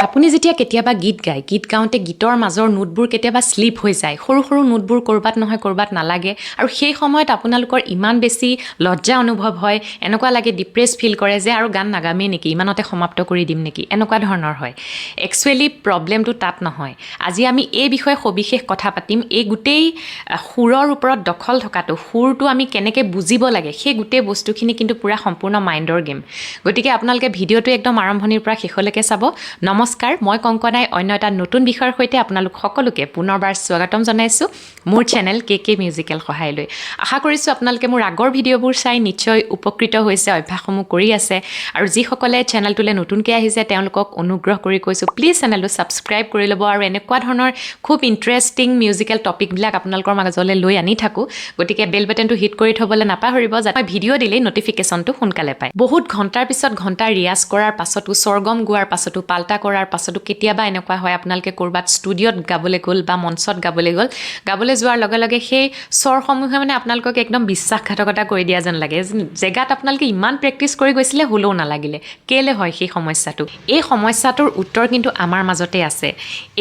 আপুনি যেতিয়া কেতিয়াবা গীত গাওঁতে গীতৰ মাজৰ নোটবোৰ কেতিয়াবা স্লিপ হৈ যায়, সৰু সৰু নোটবোৰ ক'ৰবাত নহয় ক'ৰবাত নালাগে আৰু সেই সময়ত আপোনালোকৰ ইমান বেছি লজ্জা অনুভৱ হয়, এনেকুৱা লাগে ডিপ্ৰেছ ফিল কৰে যে আৰু গান নাগামেই নেকি, ইমানতে সমাপ্ত কৰি দিম নেকি, এনেকুৱা ধৰণৰ হয়। একচুৱেলি প্ৰব্লেমটো তাত নহয়। আজি আমি এই বিষয়ে সবিশেষ কথা পাতিম। এই গোটেই সুৰৰ ওপৰত দখল থকাটো, সুৰটো আমি কেনেকৈ বুজিব লাগে, সেই গোটেই বস্তুখিনি কিন্তু পূৰা সম্পূৰ্ণ মাইণ্ডৰ গেম। গতিকে আপোনালোকে ভিডিঅ'টো একদম আৰম্ভণিৰ পৰা শেষলৈকে চাব। নমস্কাৰ, মই কংকনাই অন্য এটা নতুন বিষয়ৰ সৈতে আপোনালোক সকলোকে পুনৰবাৰ স্বাগতম জনাইছোঁ মোৰ চেনেল কে মিউজিকেল সহায় লৈ। আশা কৰিছোঁ আপোনালোকে মোৰ আগৰ ভিডিঅ'বোৰ চাই নিশ্চয় উপকৃত হৈছে, অভ্যাসসমূহ কৰি আছে। আৰু যিসকলে চেনেলটোলৈ নতুনকৈ আহিছে তেওঁলোকক অনুগ্ৰহ কৰি কৈছোঁ, প্লিজ চেনেলটো ছাবস্ক্ৰাইব কৰি ল'ব আৰু এনেকুৱা ধৰণৰ খুব ইণ্টাৰেষ্টিং মিউজিকেল টপিকবিলাক আপোনালোকৰ মাজলৈ লৈ আনি থাকোঁ। গতিকে বেল বাটনটো হিট কৰি থ'বলৈ নাপাহৰিব, যাতে মই ভিডিঅ' দিলেই নটিফিকেশ্যনটো সোনকালে পায়। বহুত ঘণ্টাৰ পিছত ঘণ্টা ৰিয়াজ কৰাৰ পাছতো, স্বৰগম গোৱাৰ পাছতো, পাল্টা কৰাৰ পাছতো কেতিয়াবা এনেকুৱা হয় আপোনালোকে ক'ৰবাত ষ্টুডিঅ'ত গাবলৈ গ'ল বা মঞ্চত গাবলৈ যোৱাৰ লগে লগে সেই স্বৰসমূহে মানে আপোনালোকক একদম বিশ্বাসঘাতকতা কৰি দিয়া যেন লাগে। জেগাত আপোনালোকে ইমান প্ৰেক্টিছ কৰি গৈছিলে, হ'লেও নালাগিলে। কেলে হয় সেই সমস্যাটো? এই সমস্যাটোৰ উত্তৰ কিন্তু আমাৰ মাজতে আছে।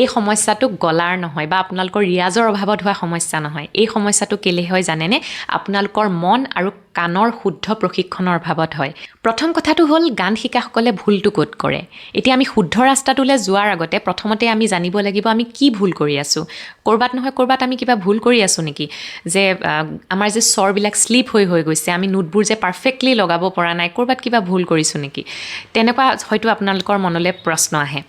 এই সমস্যাটো গলাৰ নহয় বা আপোনালোকৰ ৰিয়াজৰ অভাৱত হোৱা সমস্যা নহয়। এই সমস্যাটো কেলে হয় জানেনে? আপোনালোকৰ মন আৰু কাণৰ শুদ্ধ প্ৰশিক্ষণৰ অভাৱত হয়। প্ৰথম কথাটো হ'ল, গান শিকাসকলে ভুলটো ক'ত কৰে। এতিয়া আমি শুদ্ধ ৰাস্তাটোলৈ যোৱাৰ আগতে প্ৰথমতে আমি জানিব লাগিব আমি কি ভুল কৰি আছোঁ। ক'ৰবাত নহয় ক'ৰবাত আমি কিবা ভুল কৰি আছোঁ নেকি? যে আমাৰ যে স্বৰবিলাক শ্লিপ হৈ গৈছে, আমি নোটবোৰ যে পাৰফেক্টলি লগাব পৰা নাই, ক'ৰবাত কিবা ভুল কৰিছোঁ নেকি? তেনেকুৱা হয়তো আপোনালোকৰ মনলৈ প্ৰশ্ন আহে।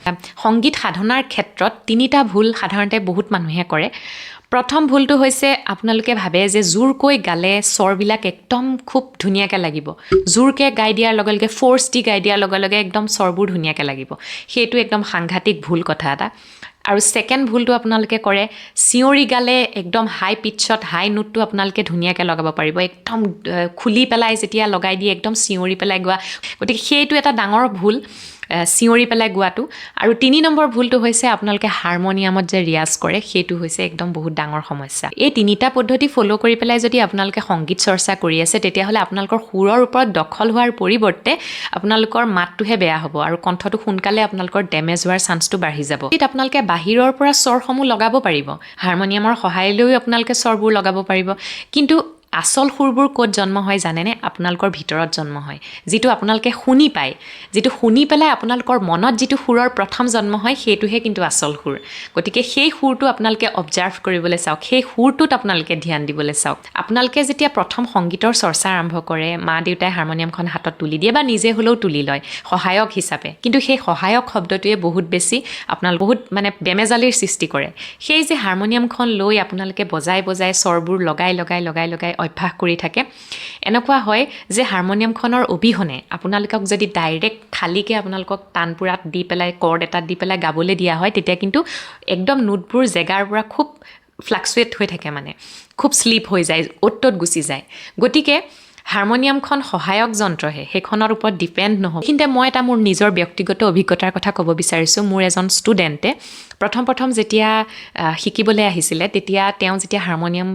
সংগীত সাধনাৰ ক্ষেত্ৰত 3টা ভুল সাধাৰণতে বহুত মানুহে কৰে। প্ৰথম ভুলটো হৈছে আপোনালোকে ভাবে যে জোৰকৈ গালে স্বৰবিলাক একদম খুব ধুনীয়াকৈ লাগিব। জোৰকৈ গাই দিয়াৰ লগে লগে, ফ'ৰ্চ দি গাই দিয়াৰ লগে লগে একদম স্বৰবোৰ ধুনীয়াকৈ লাগিব। সেইটো একদম সাংঘাতিক ভুল কথা এটা। আৰু ছেকেণ্ড ভুলটো আপোনালোকে কৰে, চিঞৰি গালে একদম হাই পিটছত হাই নোটটো আপোনালোকে ধুনীয়াকৈ লগাব পাৰিব। একদম খুলি পেলাই যেতিয়া লগাই দিয়ে, একদম চিঞৰি পেলাই গোৱা। গতিকে সেইটো এটা ডাঙৰ ভুল, চিঞৰি পেলাই গোৱাটো। আৰু 3 নম্বৰ ভুলটো হৈছে আপোনালোকে হাৰমনিয়ামত যে ৰিয়াজ কৰে, সেইটো হৈছে একদম বহুত ডাঙৰ সমস্যা। এই 3টা পদ্ধতি ফ'ল' কৰি পেলাই যদি আপোনালোকে সংগীত চৰ্চা কৰি আছে, তেতিয়াহ'লে আপোনালোকৰ সুৰৰ ওপৰত দখল হোৱাৰ পৰিৱৰ্তে আপোনালোকৰ মাতটোহে বেয়া হ'ব আৰু কণ্ঠটো সোনকালে আপোনালোকৰ ডেমেজ হোৱাৰ চান্সটো বাঢ়ি যাব। আপোনালোকে বাহিৰৰ পৰা স্বৰসমূহ লগাব পাৰিব, হাৰমনিয়ামৰ সহায় লৈও আপোনালোকে স্বৰবোৰ লগাব পাৰিব, কিন্তু আচল সুৰবোৰ ক'ত জন্ম হয় জানেনে? আপোনালোকৰ ভিতৰত জন্ম হয়। যিটো আপোনালোকে শুনি পায়, যিটো শুনি পেলাই আপোনালোকৰ মনত যিটো সুৰৰ প্ৰথম জন্ম হয়, সেইটোহে কিন্তু আচল সুৰ। গতিকে সেই সুৰটো আপোনালোকে অবজাৰ্ভ কৰিবলৈ চাওক, সেই সুৰটোত আপোনালোকে ধ্যান দিবলৈ চাওক। আপোনালোকে যেতিয়া প্ৰথম সংগীতৰ চৰ্চা আৰম্ভ কৰে, মা দেউতাই হাৰমনিয়ামখন হাতত তুলি দিয়ে বা নিজে হ'লেও তুলি লয় সহায়ক হিচাপে, কিন্তু সেই সহায়ক শব্দটোৱে বহুত বেছি বহুত বেমেজালিৰ সৃষ্টি কৰে। সেই যে হাৰমনিয়ামখন লৈ আপোনালোকে বজাই স্বৰবোৰ লগাই অভ্যাস কৰি থাকে, এনেকুৱা হয় যে হাৰমনিয়ামখনৰ অবিহনে আপোনালোকক যদি ডাইৰেক্ট খালীকৈ আপোনালোকক তানপুৰাত দি পেলাই, কৰ্ড এটাত দি পেলাই গাবলৈ দিয়া হয়, তেতিয়া কিন্তু একদম নোটবোৰ জেগাৰ পৰা খুব ফ্লাকচুৱেট হৈ থাকে, খুব শ্লিপ হৈ যায়, অ'ত ত'ত গুচি যায়। গতিকে হাৰমনিয়ামখন সহায়ক যন্ত্ৰহে, সেইখনৰ ওপৰত ডিপেণ্ড নহয়। কিন্তু মই এটা মোৰ নিজৰ ব্যক্তিগত অভিজ্ঞতাৰ কথা ক'ব বিচাৰিছোঁ। মোৰ এজন ষ্টুডেণ্টে প্ৰথম যেতিয়া শিকিবলৈ আহিছিলে, তেতিয়া তেওঁ যেতিয়া হাৰমনিয়াম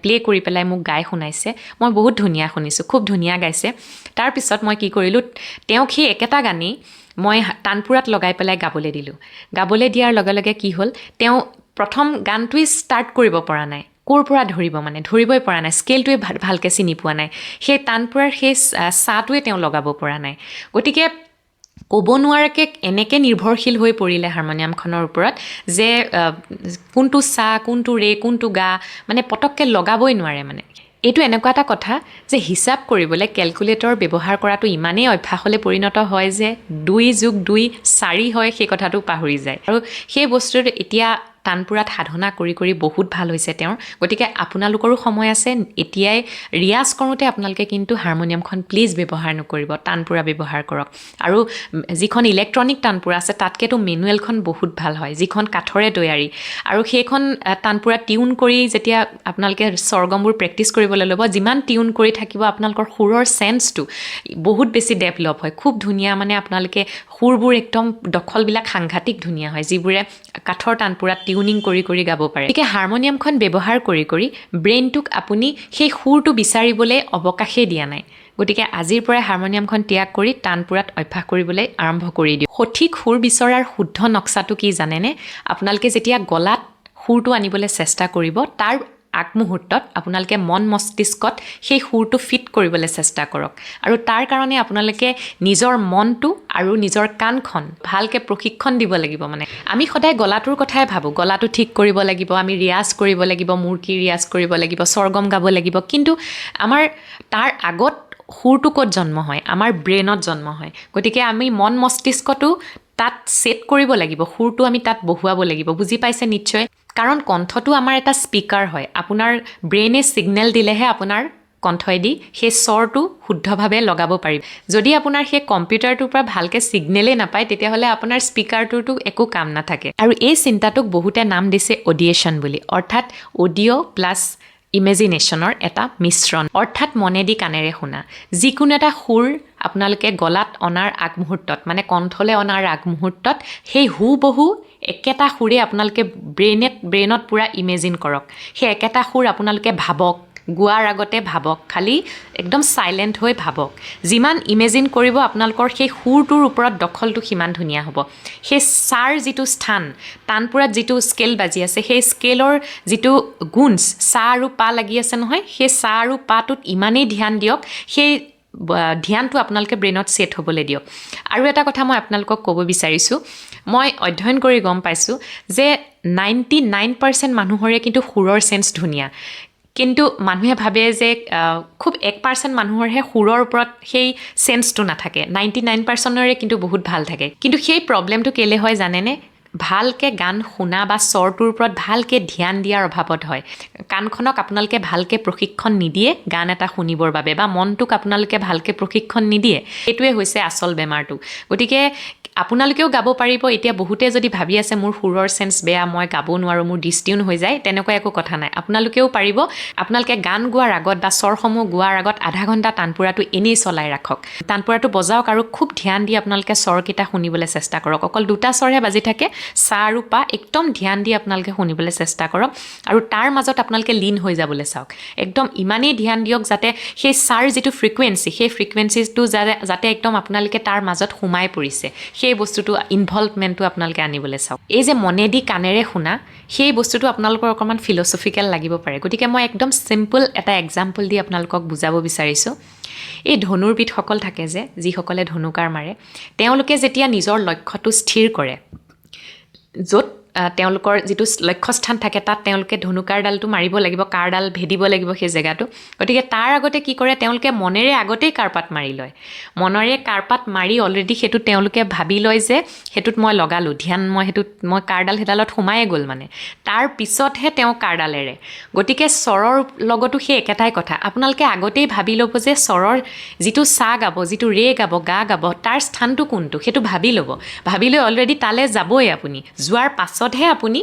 প্লে' কৰি পেলাই মোক গাই শুনাইছে, মই বহুত ধুনীয়া শুনিছোঁ, খুব ধুনীয়া গাইছে। তাৰপিছত মই কি কৰিলোঁ, তেওঁক সেই একেটা গানেই মই তানপুৰাত লগাই পেলাই গাবলৈ দিলোঁ। গাবলৈ দিয়াৰ লগে লগে কি হ'ল, তেওঁ প্ৰথম গানটোৱেই ষ্টাৰ্ট কৰিব পৰা নাই। ক'ৰ পৰা ধৰিবই পৰা নাই, স্কেলটোৱে ভালকৈ চিনি পোৱা নাই, সেই তানপুৰাৰ সেই চাটোৱে তেওঁ লগাব পৰা নাই। গতিকে ক'ব নোৱাৰাকৈ এনেকৈ নিৰ্ভৰশীল হৈ পৰিলে হাৰমনিয়ামখনৰ ওপৰত যে কোনটো চা, কোনটো ৰে, কোনটো গা, পটককৈ লগাবই নোৱাৰে। এইটো এনেকুৱা এটা কথা যে হিচাপ কৰিবলৈ কেলকুলেটৰ ব্যৱহাৰ কৰাটো ইমানেই অভ্যাসলৈ পৰিণত হয় যে 2 + 2 4 হয়, সেই কথাটো পাহৰি যায়। আৰু সেই বস্তুটো এতিয়া তানপুৰাত সাধনা কৰি বহুত ভাল হৈছে তেওঁৰ। গতিকে আপোনালোকৰো সময় আছে, এতিয়াই ৰিয়াজ কৰোঁতে আপোনালোকে কিন্তু হাৰমনিয়ামখন প্লিজ ব্যৱহাৰ নকৰিব, তানপুৰা ব্যৱহাৰ কৰক। আৰু যিখন ইলেক্ট্ৰনিক তানপুৰা আছে, তাতকৈতো মেনুৱেলখন বহুত ভাল হয়, যিখন কাঠৰে তৈয়াৰী। আৰু সেইখন তানপুৰা টিউন কৰি যেতিয়া আপোনালোকে স্বৰগমবোৰ প্ৰেক্টিছ কৰিবলৈ ল'ব, যিমান টিউন কৰি থাকিব আপোনালোকৰ সুৰৰ চেন্সটো বহুত বেছি ডেভেলপ হয়, খুব ধুনীয়া। আপোনালোকে সুৰবোৰ একদম দখলবিলাক সাংঘাতিক ধুনীয়া হয়, যিবোৰে কাঠৰ তানপুৰাত টিউনিং কৰি গাব পাৰে। গতিকে হাৰমনিয়ামখন ব্যৱহাৰ কৰি ব্ৰেইনটোক আপুনি সেই সুৰটো বিচাৰিবলৈ অৱকাশেই দিয়া নাই। গতিকে আজিৰ পৰাই হাৰমনিয়ামখন ত্যাগ কৰি তানপুৰাত অভ্যাস কৰিবলৈ আৰম্ভ কৰি দিওঁ সঠিক সুৰ বিচৰাৰ শুদ্ধ নক্সাটো কি জানেনে আপোনালোকে যেতিয়া গলাত সুৰটো আনিবলৈ চেষ্টা কৰিব তাৰ আগমুহূৰ্তত আপোনালোকে মন মস্তিষ্কত সেই সুৰটো ফিট কৰিবলৈ চেষ্টা কৰক আৰু তাৰ কাৰণে আপোনালোকে নিজৰ মনটো আৰু নিজৰ কাণখন ভালকৈ প্ৰশিক্ষণ দিব লাগিব মানে আমি সদায় গলাটোৰ কথাই ভাবোঁ গলাটো ঠিক কৰিব লাগিব আমি ৰিয়াজ কৰিব লাগিব মূৰ্কি ৰিয়াজ কৰিব লাগিব স্বৰগম গাব লাগিব কিন্তু আমাৰ তাৰ আগত সুৰটো ক'ত জন্ম হয় আমাৰ ব্ৰেইনত জন্ম হয় গতিকে আমি মন মস্তিষ্কটো তাত সেট কৰিব লাগিব সুৰটো আমি তাত বহুৱাব লাগিব বুজি পাইছে নিশ্চয় কাৰণ কণ্ঠটো আমাৰ এটা স্পিকাৰ হয় আপোনাৰ ব্ৰেইনে সিগনেল দিলেহে আপোনাৰ কণ্ঠইদি সেই স্বৰটো শুদ্ধভাৱে লগাব পাৰিব যদি আপোনাৰ সেই কম্পিউটাৰটোৰ পৰা ভালকৈ সিগনেলে নাপায় তেতিয়াহ'লে আপোনাৰ স্পিকাৰটোতো একো কাম নাথাকে আৰু এই চিন্তাটোক বহুতে নাম দিছে অডিয়েশ্যন বুলি অৰ্থাৎ অডিঅ' প্লাছ ইমেজিনেশ্যনৰ এটা মিশ্ৰণ অৰ্থাৎ মনেদি কাণেৰে শুনা যিকোনো এটা সুৰ আপোনালোকে গলাত অনাৰ আগমুহূৰ্তত মানে কণ্ঠলৈ অনাৰ আগমুহূৰ্তত সেই হুবহু একেটা সুৰে আপোনালোকে ব্ৰেইনত পূৰা ইমেজিন কৰক সেই একেটা সুৰ আপোনালোকে ভাবক গোৱাৰ আগতে ভাবক খালি একদম সাইলেণ্ট হৈ ভাবক যিমান ইমেজিন কৰিব আপোনালোকৰ সেই সুৰটোৰ ওপৰত দখলটো সিমান ধুনীয়া হ'ব সেই চাৰ যিটো স্থান তানপুৰাত যিটো স্কেল বাজি আছে সেই স্কেলৰ যিটো গুণছ চা আৰু পা লাগি আছে নহয় সেই চা আৰু পাটোত ইমানেই ধ্যান দিয়ক সেই ধ্যানটো আপোনালোকে ব্ৰেইনত সেট হ'বলৈ দিয়ক আৰু এটা কথা মই আপোনালোকক ক'ব বিচাৰিছোঁ মই অধ্যয়ন কৰি গম পাইছোঁ যে 99% মানুহৰে কিন্তু সুৰৰ সেন্স ধুনীয়া কিন্তু মানুহে ভাবে যে খুব 1% মানুহৰহে সুৰৰ ওপৰত সেই সেন্সটো নাথাকে 99%ৰে কিন্তু বহুত ভাল থাকে কিন্তু সেই প্ৰব্লেমটো কেলে হয় জানেনে ভালকৈ গান শুনা বা স্বৰটোৰ ওপৰত ভালকৈ ধ্যান দিয়াৰ অভাৱত হয় কাণখনক আপোনালোকে ভালকৈ প্ৰশিক্ষণ নিদিয়ে গান এটা শুনিবৰ বাবে বা মনটোক আপোনালোকে ভালকৈ প্ৰশিক্ষণ নিদিয়ে এইটোৱে হৈছে আচল বেমাৰটো গতিকে আপোনালোকেও গাব পাৰিব এতিয়া বহুতে যদি ভাবি আছে মোৰ সুৰৰ সেন্স বেয়া মই গাব নোৱাৰোঁ মোৰ ডিষ্টিউন হৈ যায় তেনেকুৱা একো কথা নাই আপোনালোকেও পাৰিব আপোনালোকে গান গোৱাৰ আগত বা স্বৰসমূহ গোৱাৰ আগত আধা ঘণ্টা তানপুৰাটো এনেই চলাই ৰাখক তানপুৰাটো বজাওক আৰু খুব ধ্যান দি আপোনালোকে স্বৰকেইটা শুনিবলৈ চেষ্টা কৰক অকল দুটা স্বৰহে বাজি থাকে চা আৰু পা একদম ধ্যান দি আপোনালোকে শুনিবলৈ চেষ্টা কৰক আৰু তাৰ মাজত আপোনালোকে লীন হৈ যাবলৈ চাওক একদম ইমানেই ধ্যান দিয়ক যাতে সেই চাৰ যিটো ফ্ৰিকুৱেঞ্চি সেই ফ্ৰিকুৱেঞ্চিটো যাতে একদম আপোনালোকে তাৰ মাজত সোমাই পৰিছে সেই বস্তুটো ইনভলভমেণ্টটো আপোনালোকে আনিবলৈ চাওক এই যে মনেদি কাণেৰে শুনা সেই বস্তুটো আপোনালোকৰ অকণমান ফিলচফিকেল লাগিব পাৰে গতিকে মই একদম চিম্পল এটা এক্সাম্পল দি আপোনালোকক বুজাব বিচাৰিছোঁ এই ধনুৰ্বিদসকল থাকে যে যিসকলে ধনুকাৰ মাৰে তেওঁলোকে যেতিয়া নিজৰ লক্ষ্যটো স্থিৰ কৰে য'ত তেওঁলোকৰ যিটো লক্ষ্যস্থান থাকে তাত তেওঁলোকে ধনুকাৰডালটো মাৰিব লাগিব কাৰডাল ভেদিব লাগিব সেই জেগাটো গতিকে তাৰ আগতে কি কৰে তেওঁলোকে মনেৰে আগতেই কাৰপাত মাৰি লয় মনেৰে কাৰপাত মাৰি অলৰেডি সেইটো তেওঁলোকে ভাবি লয় যে সেইটোত মই লগালোঁ ধ্যান মই কাৰডাল সেইডালত সোমায়ে গ'ল মানে তাৰ পিছতহে তেওঁ কাৰডালেৰে গতিকে স্বৰৰ লগতো সেই একেটাই কথা আপোনালোকে আগতেই ভাবি ল'ব যে স্বৰৰ যিটো চা গাব যিটো ৰে গাব গা গাব তাৰ স্থানটো কোনটো সেইটো ভাবি ল'ব ভাবি লৈ অলৰেডি তালৈ যাবই আপুনি যোৱাৰ পাছতহে আপুনি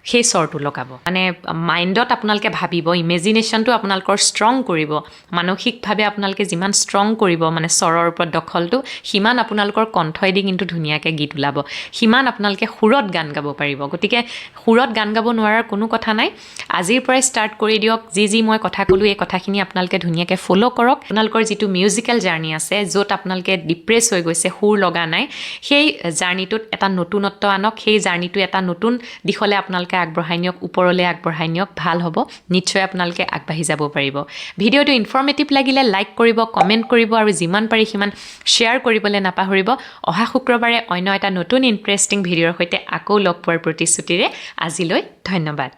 সেই স্বৰটো লগাব মানে মাইণ্ডত আপোনালোকে ভাবিব ইমেজিনেশ্যনটো আপোনালোকৰ ষ্ট্ৰং কৰিব মানসিকভাৱে আপোনালোকে যিমান ষ্ট্ৰং কৰিব মানে স্বৰৰ ওপৰত দখলটো সিমান আপোনালোকৰ কণ্ঠইদি কিন্তু ধুনীয়াকৈ গীত ওলাব সিমান আপোনালোকে সুৰত গান গাব পাৰিব গতিকে সুৰত গান গাব নোৱাৰাৰ কোনো কথা নাই আজিৰ পৰাই ষ্টাৰ্ট কৰি দিয়ক যি মই কথা ক'লোঁ এই কথাখিনি আপোনালোকে ধুনীয়াকৈ ফ'ল' কৰক আপোনালোকৰ যিটো মিউজিকেল জাৰ্ণি আছে য'ত আপোনালোকে ডিপ্ৰেছ হৈ গৈছে সুৰ লগা নাই সেই জাৰ্ণিটোত এটা নতুনত্ব আনক সেই জাৰ্ণিটো এটা নতুন দিশলৈ আপোনালোকে আগবঢ়াই নিয়ক ওপৰলৈ আগবঢ়াই নিয়ক ভাল হ'ব নিশ্চয় আপোনালোকে আগবাঢ়ি যাব পাৰিব ভিডিঅ'টো ইনফৰ্মেটিভ লাগিলে লাইক কৰিব কমেণ্ট কৰিব আৰু যিমান পাৰি সিমান শ্বেয়াৰ কৰিবলৈ নাপাহৰিব অহা শুক্ৰবাৰে অন্য এটা নতুন ইণ্টাৰেষ্টিং ভিডিঅ'ৰ সৈতে আকৌ লগ পোৱাৰ প্ৰতিশ্ৰুতিৰে আজিলৈ ধন্যবাদ